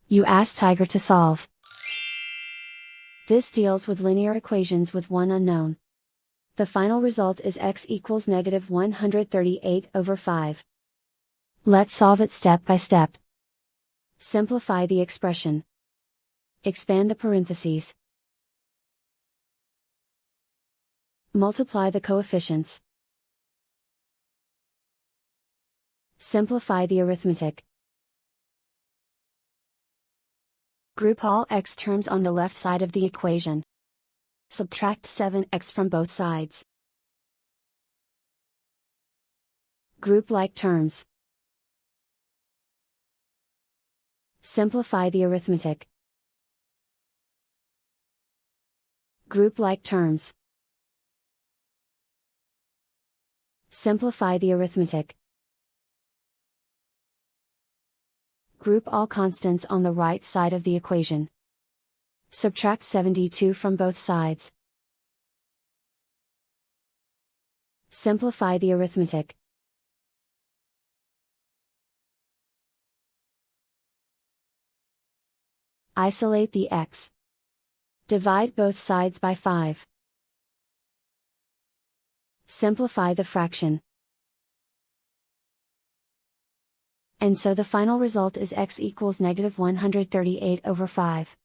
You ask Tiger to solve. This deals with linear equations with one unknown. The final result is x equals negative 138/5. Let's solve it step by step. Simplify the expression. Expand the parentheses. Multiply the coefficients. Simplify the arithmetic. Group all x terms on the left side of the equation. Subtract 7x from both sides. Group like terms. Simplify the arithmetic. Group like terms. Simplify the arithmetic. Group all constants on the right side of the equation. Subtract 72 from both sides. Simplify the arithmetic. Isolate the x. Divide both sides by 5. Simplify the fraction. And so the final result is x equals negative 138/5.